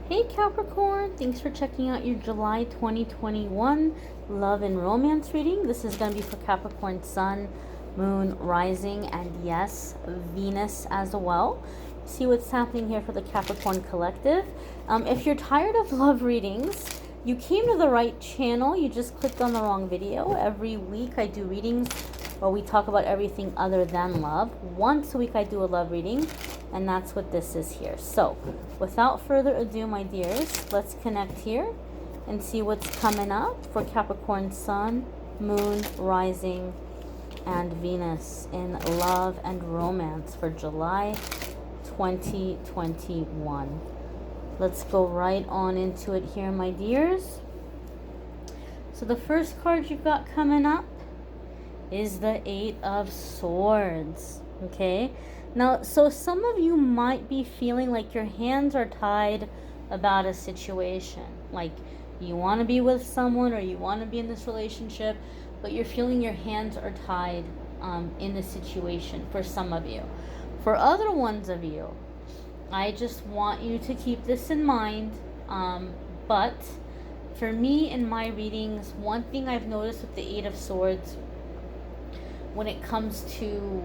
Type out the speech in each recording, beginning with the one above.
Hey Capricorn, thanks for checking out your July 2021 love and romance reading. This is going to be for Capricorn Sun, Moon, Rising, and yes, Venus as well. See what's happening here for the Capricorn Collective. If you're tired of love readings, you came to the right channel. You just clicked on the wrong video. Every week I do readings where we talk about everything other than love. Once a week I do a love reading, and that's what this is here. So without further ado, my dears, let's connect here and see what's coming up for Capricorn Sun, Moon, Rising, and Venus in love and romance for July 2021. Let's go right on into it here, my dears. So the first card you've got coming up is the Eight of Swords. Okay, now so some of you might be feeling like your hands are tied about a situation, like you want to be with someone or you want to be in this relationship, but you're feeling your hands are tied in the situation for some of you. For other ones of you, I just want you to keep this in mind, but for me in my readings, one thing I've noticed with the Eight of Swords when it comes to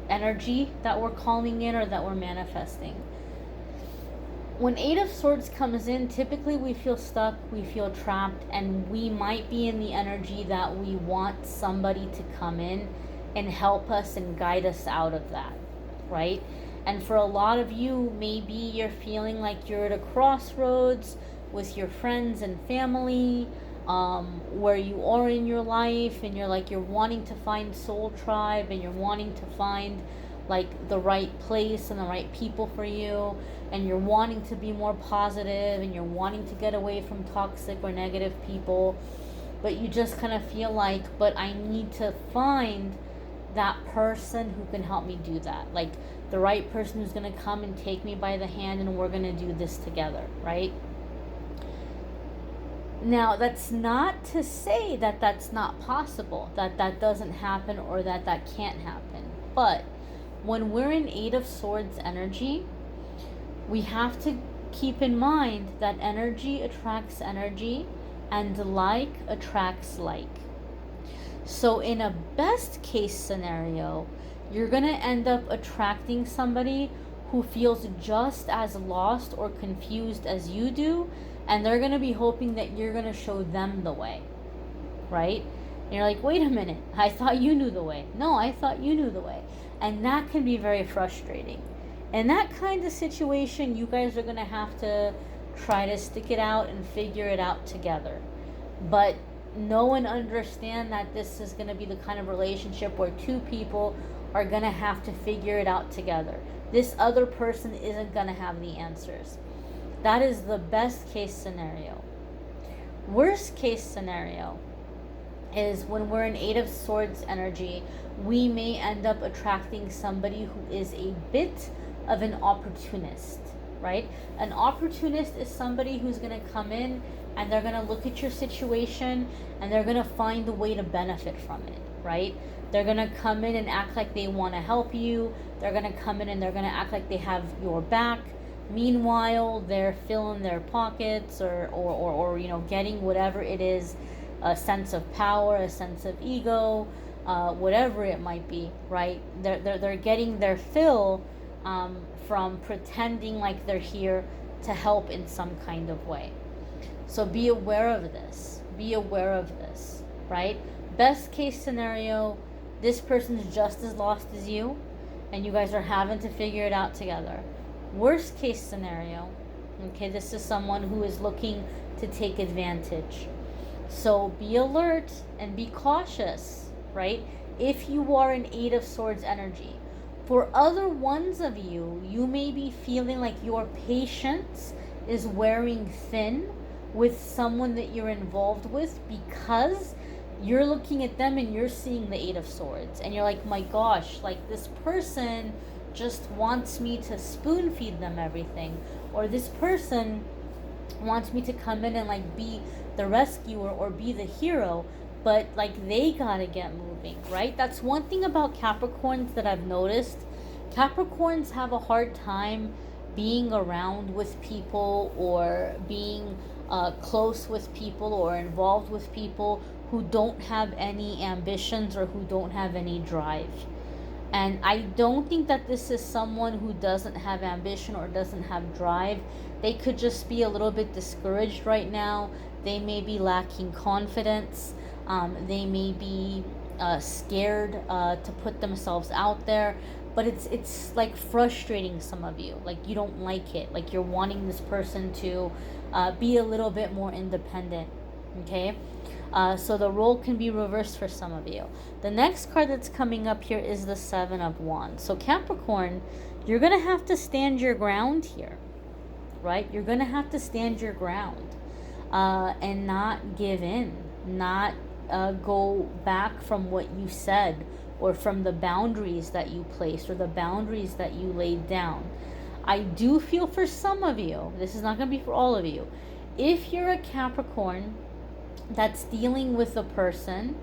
energy that we're calling in or that we're manifesting. When Eight of Swords comes in, typically we feel stuck, we feel trapped, and we might be in the energy that we want somebody to come in and help us and guide us out of that, right? And for a lot of you, maybe you're feeling like you're at a crossroads with your friends and family, where you are in your life, and you're wanting to find soul tribe, and you're wanting to find like the right place and the right people for you, and you're wanting to be more positive, and you're wanting to get away from toxic or negative people, but you just kind of feel like, but I need to find that person who can help me do that, like the right person who's going to come and take me by the hand and we're going to do this together, right? Now, that's not to say that that's not possible, that that doesn't happen or that that can't happen. But when we're in Eight of Swords energy, we have to keep in mind that energy attracts energy and like attracts like. So in a best case scenario, you're going to end up attracting somebody who feels just as lost or confused as you do, and they're going to be hoping that you're going to show them the way, right? And you're like, wait a minute, I thought you knew the way. No, I thought you knew the way. And that can be very frustrating. In that kind of situation, you guys are going to have to try to stick it out and figure it out together. But know and understand that this is going to be the kind of relationship where two people are going to have to figure it out together. This other person isn't going to have the answers. That is the best case scenario. Worst case scenario is when we're in Eight of Swords energy, we may end up attracting somebody who is a bit of an opportunist, right? An opportunist is somebody who's going to come in and they're going to look at your situation and they're going to find a way to benefit from it, right? They're going to come in and act like they want to help you. They're going to come in and they're going to act like they have your back. Meanwhile, they're filling their pockets or getting whatever it is, a sense of power, a sense of ego, whatever it might be, right? They're getting their fill from pretending like they're here to help in some kind of way. So be aware of this. Be aware of this, right? Best case scenario, this person's just as lost as you, and you guys are having to figure it out together. Worst case scenario, okay, this is someone who is looking to take advantage. So be alert and be cautious, right? If you are in Eight of Swords energy. For other ones of you, you may be feeling like your patience is wearing thin with someone that you're involved with because you're looking at them and you're seeing the Eight of Swords. And you're like, my gosh, like this person just wants me to spoon feed them everything, or this person wants me to come in and like be the rescuer or be the hero, but like they gotta get moving, right? That's one thing about Capricorns that I've noticed. Capricorns have a hard time being around with people or being close with people or involved with people who don't have any ambitions or who don't have any drive. And I don't think that this is someone who doesn't have ambition or doesn't have drive. They could just be a little bit discouraged right now. They may be lacking confidence. They may be scared to put themselves out there. But it's like frustrating some of you. Like you don't like it. Like you're wanting this person to be a little bit more independent. Okay? So the role can be reversed for some of you. The next card that's coming up here is the Seven of Wands. So Capricorn, you're going to have to stand your ground here, right? You're going to have to stand your ground and not give in, not go back from what you said or from the boundaries that you placed or the boundaries that you laid down. I do feel for some of you, this is not going to be for all of you, if you're a Capricorn that's dealing with a person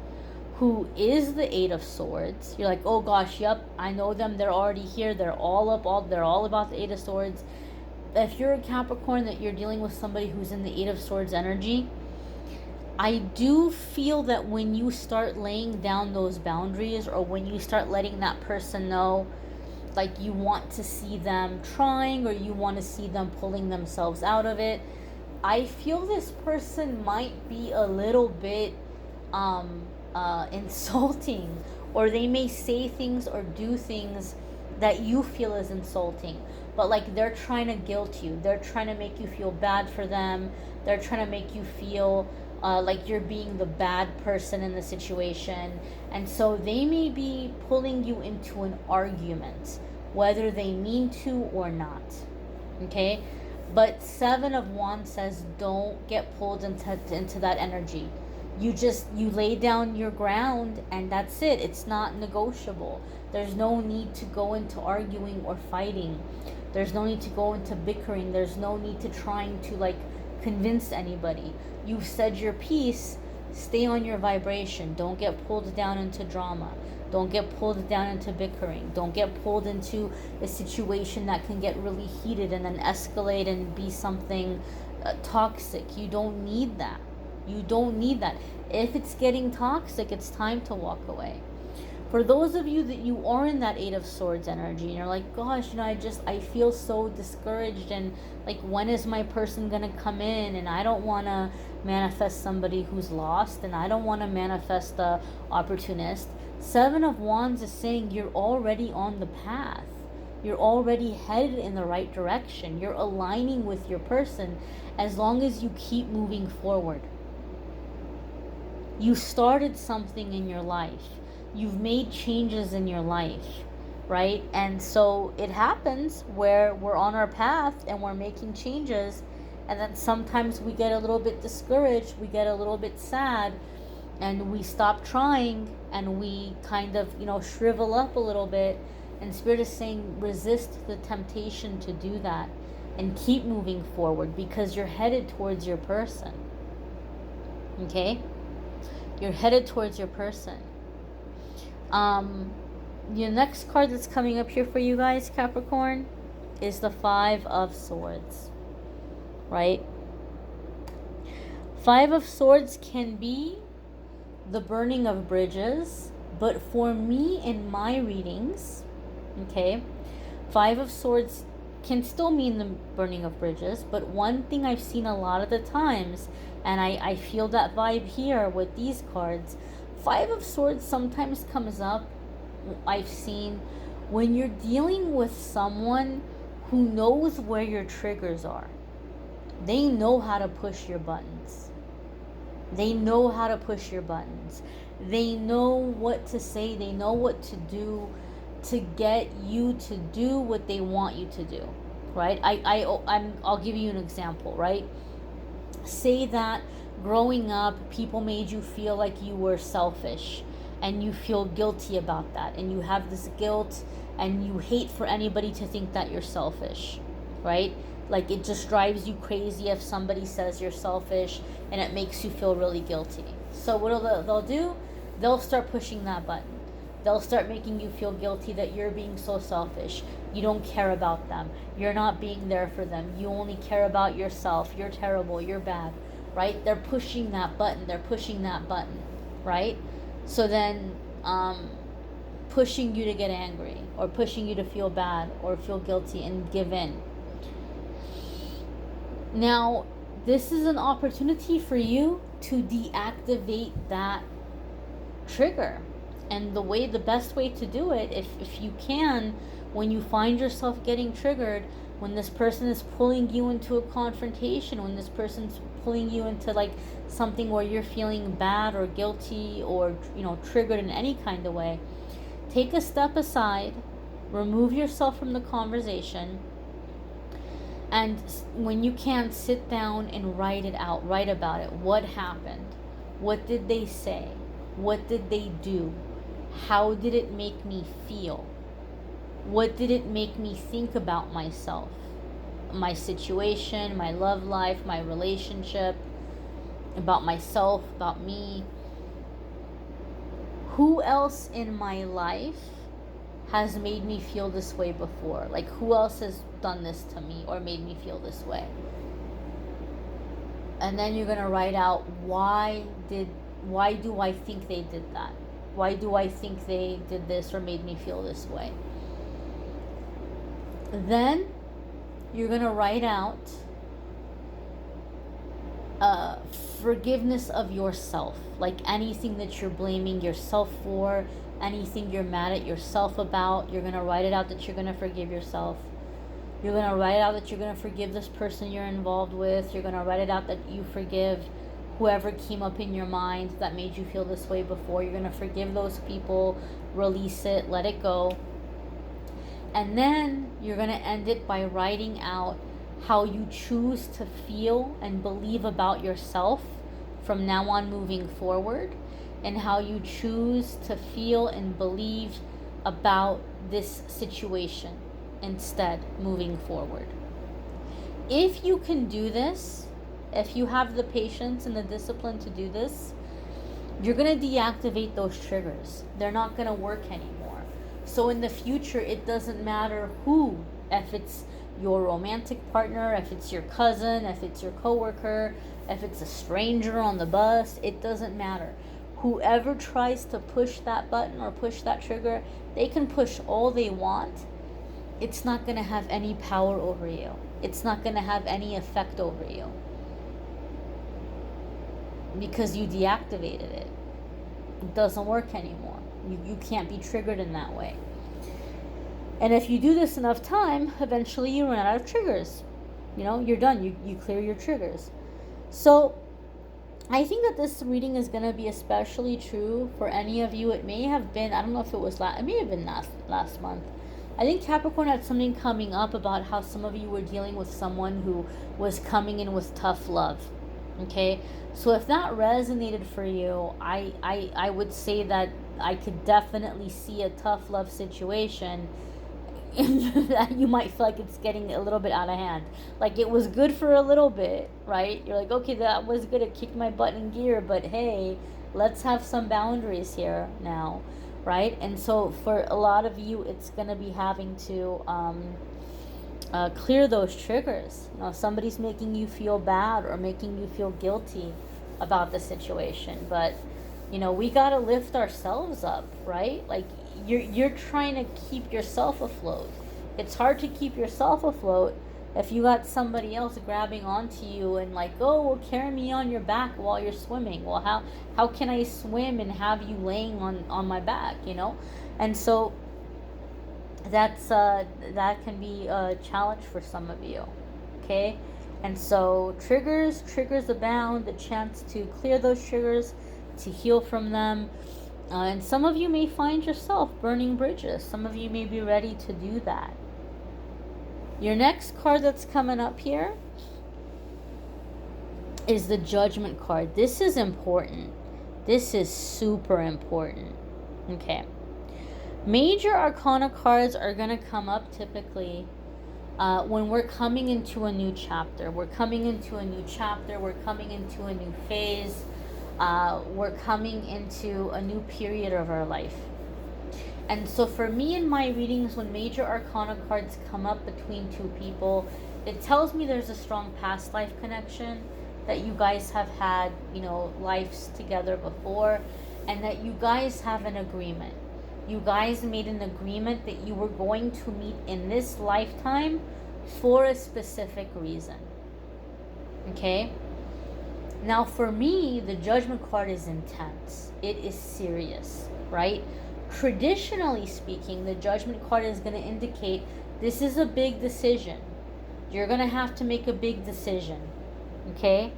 who is the Eight of Swords, you're like, oh gosh, yep, I know them, they're already here, they're all about the Eight of Swords. If you're a Capricorn that you're dealing with somebody who's in the Eight of Swords energy, I do feel that when you start laying down those boundaries or when you start letting that person know, like you want to see them trying or you want to see them pulling themselves out of it, I feel this person might be a little bit insulting, or they may say things or do things that you feel is insulting, but like they're trying to guilt you, they're trying to make you feel bad for them, they're trying to make you feel like you're being the bad person in the situation, and so they may be pulling you into an argument, whether they mean to or not. Okay? But Seven of Wands says don't get pulled into that energy. You lay down your ground and that's it. It's not negotiable. There's no need to go into arguing or fighting. There's no need to go into bickering. There's no need to trying to like convince anybody. You've said your piece. Stay on your vibration. Don't get pulled down into drama. Don't get pulled down into bickering. Don't get pulled into a situation that can get really heated and then escalate and be something toxic. You don't need that. You don't need that. If it's getting toxic, it's time to walk away. For those of you that you are in that Eight of Swords energy and you're like, gosh, I feel so discouraged and like, when is my person going to come in? And I don't want to manifest somebody who's lost and I don't want to manifest the opportunist. Seven of Wands is saying you're already on the path. You're already headed in the right direction. You're aligning with your person as long as you keep moving forward. You started something in your life. You've made changes in your life, right? And so it happens where we're on our path and we're making changes, and then sometimes we get a little bit discouraged, we get a little bit sad, and we stop trying and we kind of, shrivel up a little bit. And Spirit is saying resist the temptation to do that and keep moving forward because you're headed towards your person. Okay? You're headed towards your person. The next card that's coming up here for you guys, Capricorn, is the Five of Swords. Right? Five of Swords can be the burning of bridges, but for me in my readings, okay, Five of Swords can still mean the burning of bridges, but one thing I've seen a lot of the times, and I feel that vibe here with these cards, Five of Swords sometimes comes up, I've seen, when you're dealing with someone who knows where your triggers are. They know how to push your buttons. They know how to push your buttons. They know what to say. They know what to do to get you to do what they want you to do, right? I'll give you an example, right? Say that growing up, people made you feel like you were selfish and you feel guilty about that. And you have this guilt and you hate for anybody to think that you're selfish, right? Like it just drives you crazy if somebody says you're selfish and it makes you feel really guilty. So what they'll do? They'll start pushing that button. They'll start making you feel guilty that you're being so selfish. You don't care about them. You're not being there for them. You only care about yourself. You're terrible. You're bad, right? They're pushing that button. They're pushing that button, right? So then, pushing you to get angry, or pushing you to feel bad or feel guilty and give in. Now, this is an opportunity for you to deactivate that trigger. And the best way to do it, if you can, when you find yourself getting triggered, when this person is pulling you into a confrontation, when this person's pulling you into like something where you're feeling bad or guilty or, you know, triggered in any kind of way, take a step aside, remove yourself from the conversation, and when you can, sit down and write it out. Write about it. What happened? What did they say? What did they do? How did it make me feel? What did it make me think about myself? My situation, my love life, my relationship, about myself, about me. Who else in my life has made me feel this way before? Like, who else has done this to me or made me feel this way? And then you're going to write out, why do I think they did that? Why do I think they did this or made me feel this way? Then you're going to write out forgiveness of yourself. Like anything that you're blaming yourself for, anything you're mad at yourself about, you're going to write it out that you're going to forgive yourself. You're going to write it out that you're going to forgive this person you're involved with. You're going to write it out that you forgive whoever came up in your mind that made you feel this way before. You're going to forgive those people, release it, let it go. And then you're going to end it by writing out how you choose to feel and believe about yourself from now on moving forward, and how you choose to feel and believe about this situation instead moving forward. If you can do this, if you have the patience and the discipline to do this, you're going to deactivate those triggers. They're not going to work anymore. So in the future, it doesn't matter who, if it's your romantic partner, if it's your cousin, if it's your coworker, if it's a stranger on the bus, it doesn't matter. Whoever tries to push that button or push that trigger, they can push all they want. It's not going to have any power over you. It's not going to have any effect over you, because you deactivated it. It doesn't work anymore. You can't be triggered in that way. And if you do this enough time, eventually you run out of triggers. You know, you're done. You clear your triggers. So I think that this reading is going to be especially true for any of you. It may have been, I don't know if it was it may have been last month. I think Capricorn had something coming up about how some of you were dealing with someone who was coming in with tough love. Okay, so if that resonated for you, I would say that I could definitely see a tough love situation that you might feel like it's getting a little bit out of hand. Like, it was good for a little bit, right? You're like, okay, that was good, it kicked my butt in gear, but hey, let's have some boundaries here now, right? And so for a lot of you, it's going to be having to clear those triggers. You know, if somebody's making you feel bad or making you feel guilty about the situation, but you know, we got to lift ourselves up, right? Like, you're trying to keep yourself afloat. It's hard to keep yourself afloat if you got somebody else grabbing onto you and like, oh, well, carry me on your back while you're swimming. Well, how can I swim and have you laying on my back, you know? And so that can be a challenge for some of you, okay? And so triggers abound. The chance to clear those triggers, to heal from them. And some of you may find yourself burning bridges. Some of you may be ready to do that. Your next card that's coming up here is the Judgment card. This is important. This is super important. Okay. Major Arcana cards are going to come up typically when we're coming into a new chapter. We're coming into a new chapter. We're coming into a new phase. We're coming into a new period of our life. And so for me in my readings, when major arcana cards come up between two people, it tells me there's a strong past life connection, that you guys have had, lives together before, and that you guys have an agreement. You guys made an agreement that you were going to meet in this lifetime for a specific reason. Okay? Now for me, the Judgment card is intense. It is serious, right? Traditionally speaking, the Judgment card is going to indicate this is a big decision. You're going to have to make a big decision. Okay?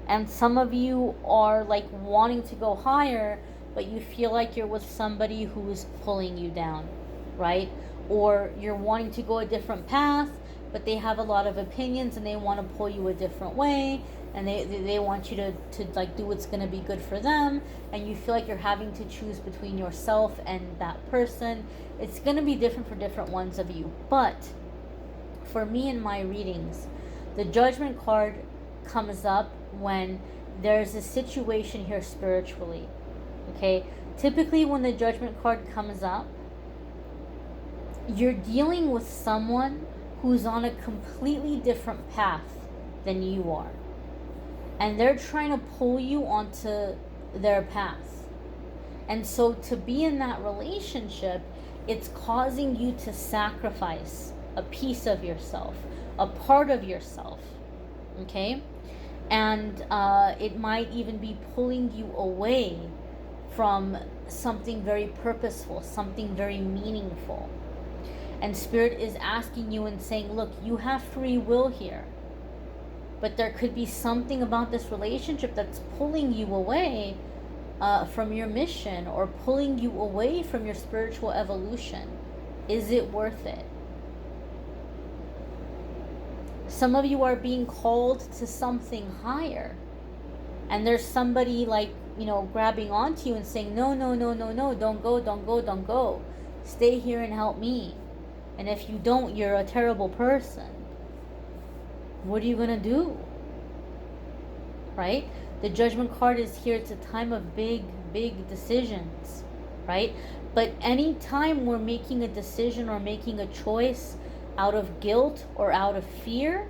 And some of you are like wanting to go higher, but you feel like you're with somebody who is pulling you down, right? Or you're wanting to go a different path, but they have a lot of opinions and they want to pull you a different way, and they want you to like do what's going to be good for them, and you feel like you're having to choose between yourself and that person. It's going to be different for different ones of you. But for me in my readings, the Judgment card comes up when there's a situation here spiritually. Okay? Typically when the Judgment card comes up, you're dealing with someone who's on a completely different path than you are. And they're trying to pull you onto their path. And so to be in that relationship, it's causing you to sacrifice a piece of yourself, a part of yourself. Okay? And it might even be pulling you away from something very purposeful, something very meaningful. And Spirit is asking you and saying, look, you have free will here. But there could be something about this relationship that's pulling you away from your mission, or pulling you away from your spiritual evolution. Is it worth it? Some of you are being called to something higher. And there's somebody like, grabbing onto you and saying, no, don't go. Stay here and help me. And if you don't, you're a terrible person. What are you going to do? Right? The Judgment card is here. It's a time of big decisions. Right? But any time we're making a decision or making a choice out of guilt or out of fear,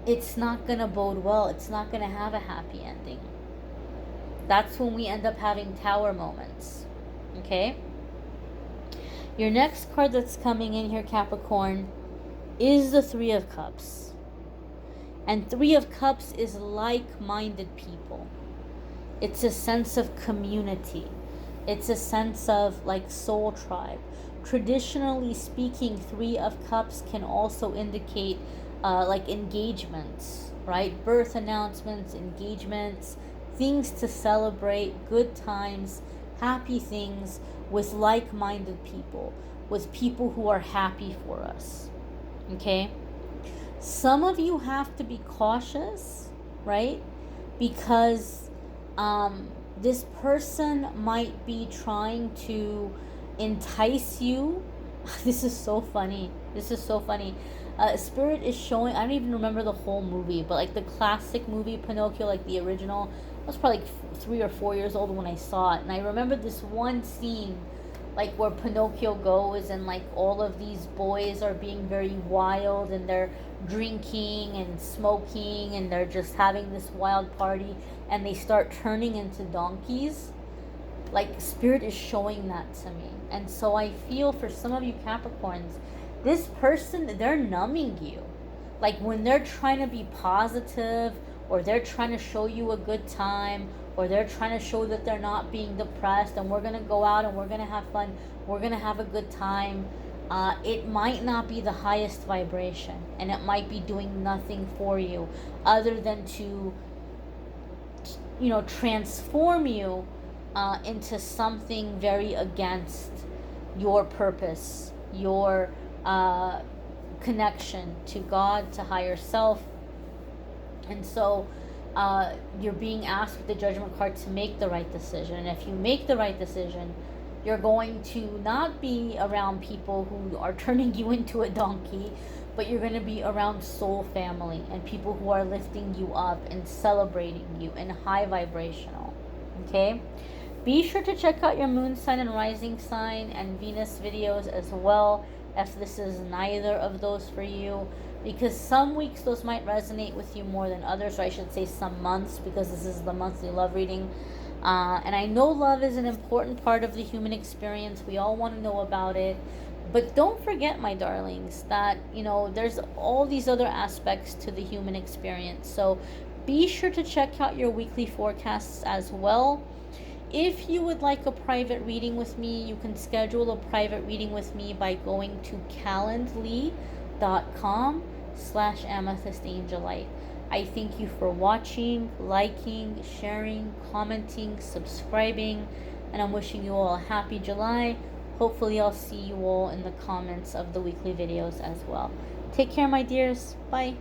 it's not going to bode well. It's not going to have a happy ending. That's when we end up having tower moments. Okay? Your next card that's coming in here, Capricorn, is the Three of Cups. And Three of Cups is like-minded people. It's a sense of community. It's a sense of like soul tribe. Traditionally speaking, Three of Cups can also indicate like engagements, right? Birth announcements, engagements, things to celebrate, good times, happy things with like-minded people, with people who are happy for us. Okay? Some of you have to be cautious, right? Because this person might be trying to entice you. This is so funny. Spirit is showing, I don't even remember the whole movie, but like the classic movie Pinocchio, like the original, I was probably like 3 or 4 years old when I saw it. And I remember this one scene, like where Pinocchio goes and like all of these boys are being very wild and they're drinking and smoking and they're just having this wild party and they start turning into donkeys. Like Spirit is showing that to me. And so I feel for some of you Capricorns, this person, they're numbing you. Like when they're trying to be positive, or they're trying to show you a good time, or they're trying to show that they're not being depressed and we're going to go out and we're going to have fun, we're going to have a good time, it might not be the highest vibration, and it might be doing nothing for you other than to, transform you into something very against your purpose, your connection to God, to higher self. And so you're being asked with the Judgment card to make the right decision. And if you make the right decision, you're going to not be around people who are turning you into a donkey, but you're going to be around soul family and people who are lifting you up and celebrating you and high vibrational. Okay? Be sure to check out your moon sign and rising sign and Venus videos as well if this is neither of those for you, because some weeks those might resonate with you more than others, or I should say some months, because this is the monthly love reading. And I know love is an important part of the human experience. We all want to know about it. But don't forget, my darlings, that, there's all these other aspects to the human experience. So be sure to check out your weekly forecasts as well. If you would like a private reading with me, you can schedule a private reading with me by going to calendly.com/amethystangelite. I thank you for watching, liking, sharing, commenting, subscribing, and I'm wishing you all a happy July. Hopefully I'll see you all in the comments of the weekly videos as well. Take care, my dears. Bye.